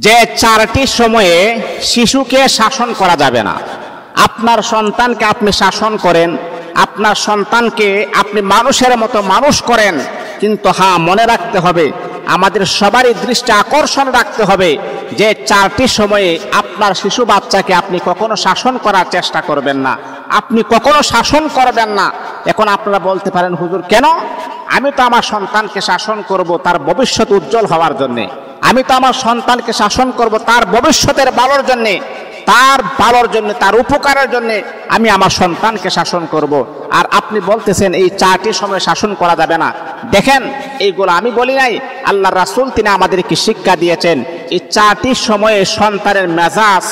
যে চারটি সময়ে শিশুকে শাসন করা যাবে না। আপনার সন্তানকে আপনি শাসন করেন, আপনার সন্তানকে আপনি মানুষের মতো মানুষ করেন, কিন্তু হ্যাঁ, মনে রাখতে হবে, আমাদের সবারই দৃষ্টি আকর্ষণ রাখতে হবে যে চারটি সময়ে আপনার শিশু বাচ্চাকে আপনি কখনো শাসন করার চেষ্টা করবেন না, আপনি কখনো শাসন করবেন না। এখন আপনারা বলতে পারেন, হুজুর কেন? আমি তো আমার সন্তানকে শাসন করব তার ভবিষ্যৎ উজ্জ্বল হওয়ার জন্যে, আমি তো আমার সন্তানকে শাসন করব তার ভবিষ্যতের ভালোর জন্যে, তার ভালোর জন্য, তার উপকারের জন্য আমি আমার সন্তানকে শাসন করব। আর আপনি বলতেছেন এই চারটি সময় শাসন করা যাবে না। দেখেন, এইগুলো আমি বলি নাই, আল্লাহ রাসূল তিনি আমাদেরকে শিক্ষা দিয়েছেন। এই চারটি সময়ে সন্তানের মেজাজ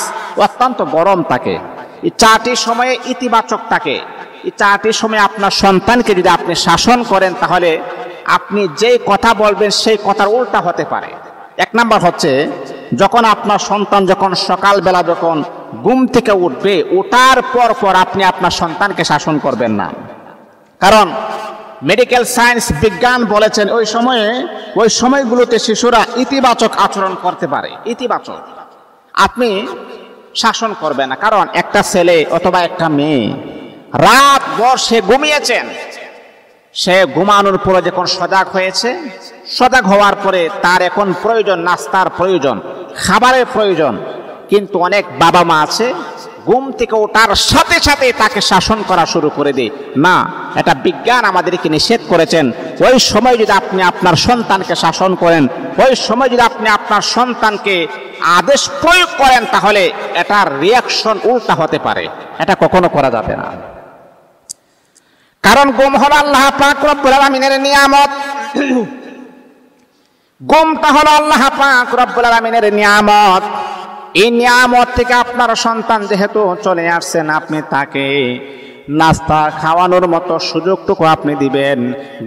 অত্যন্ত গরম থাকে, এই চারটি সময়ে ইতিবাচক থাকে। এই চারটি সময় আপনার সন্তানকে যদি আপনি শাসন করেন, তাহলে আপনি যেই কথা বলবেন সেই কথার উল্টা হতে পারে। এক নাম্বার হচ্ছে, যখন আপনার সন্তান যখন সকালবেলা যখন ঘুম থেকে উঠবে, ওঠার পর আপনি আপনার সন্তানকে শাসন করবেন না। কারণ মেডিকেল সায়েন্স, বিজ্ঞান বলেছেন ওই সময়গুলোতে শিশুরা ইতিবাচক আচরণ করতে পারে। ইতিবাচক আপনি শাসন করবেন না। কারণ একটা ছেলে অথবা একটা মেয়ে রাত ভর সে ঘুমিয়েছেন, সে ঘুমানোর পরে যখন সজাগ হয়েছে, সজাগ হওয়ার পরে তার এখন প্রয়োজন নাস্তার প্রয়োজন, খাবারের প্রয়োজন। কিন্তু অনেক বাবা মা আছে ঘুম থেকে ওঠার সাথে সাথে তাকে শাসন করা শুরু করে দেয়। না, এটা বিজ্ঞান আমাদেরকে নিষেধ করেছেন। ওই সময় যদি আপনি আপনার সন্তানকে শাসন করেন, ওই সময় যদি আপনি আপনার সন্তানকে আদেশ প্রয়োগ করেন, তাহলে এটার রিয়াকশন উল্টা হতে পারে। এটা কখনো করা যাবে না। কারণ ঘুম হলো আল্লাহ পাক রব্বুল আলামিনের নিয়ামত। ঘুমটা হলো আল্লাহ পাক রব্বুল আলামিনের নিয়ামত। এই নিয়ামত থেকে আপনার সন্তান যেহেতু চলে আসছেন, আপনি তাকে নাস্তা খাওয়ানোর মতো সুযোগটুকু আপনি দিবেন।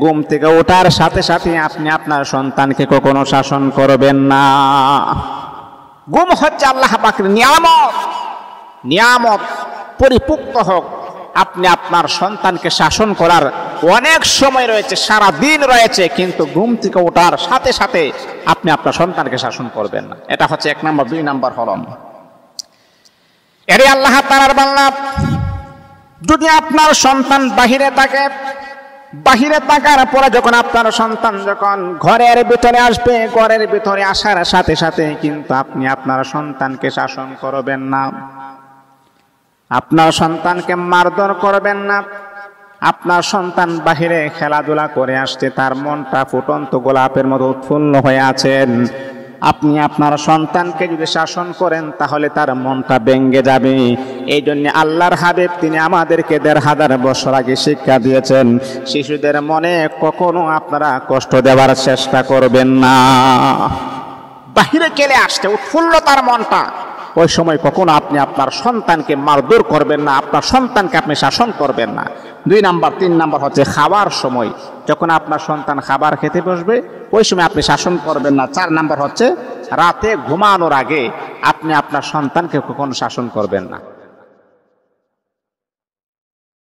ঘুম থেকে ওঠার সাথে সাথে আপনি আপনার সন্তানকে কখনো শাসন করবেন না। ঘুম হচ্ছে আল্লাহ পাকের নিয়ামত। নিয়ামত পরিপূর্ণ হোক, আপনি আপনার সন্তানকে শাসন করার অনেক সময় রয়েছে, সারা দিন রয়েছে, কিন্তু ঘুম থেকে ওঠার সাথে সাথে আপনি আপনার সন্তানকে শাসন করবেন না। এটা হচ্ছে এক নাম্বার। দুই নাম্বার হল, এরে আল্লাহ তাআলার বান্দা, যদি আপনার সন্তান বাহিরে থাকে, বাহিরে থাকার পরে যখন আপনার সন্তান যখন ঘরের ভিতরে আসবে, ঘরের ভিতরে আসার সাথে সাথে কিন্তু আপনি আপনার সন্তানকে শাসন করবেন না, আপনার সন্তানকে মারধর করবেন না। আপনার সন্তান বাহিরে খেলাধুলা করে আসছে, তার মনটা ফুটন্ত গোলাপের মতো উৎফুল্ল হয়ে আছেন, আপনি আপনার সন্তানকে যদি শাসন করেন, তাহলে তার মনটা ভেঙে যাবে। এই জন্য আল্লাহর হাবিব তিনি আমাদেরকে ১৫০০ বছর আগে শিক্ষা দিয়েছেন, শিশুদের মনে কখনো আপনারা কষ্ট দেওয়ার চেষ্টা করবেন না। বাহিরে গেলে আসছে উৎফুল্ল তার মনটা, ওই সময় কখনো আপনি আপনার সন্তানকে মারধর করবেন না, আপনার সন্তানকে আপনি শাসন করবেন না। ২ নাম্বার। ৩ নাম্বার হচ্ছে খাবার সময়, যখন আপনার সন্তান খাবার খেতে বসবে, ওই সময় আপনি শাসন করবেন না। ৪ নাম্বার হচ্ছে রাতে ঘুমানোর আগে আপনি আপনার সন্তানকে কখনো শাসন করবেন না।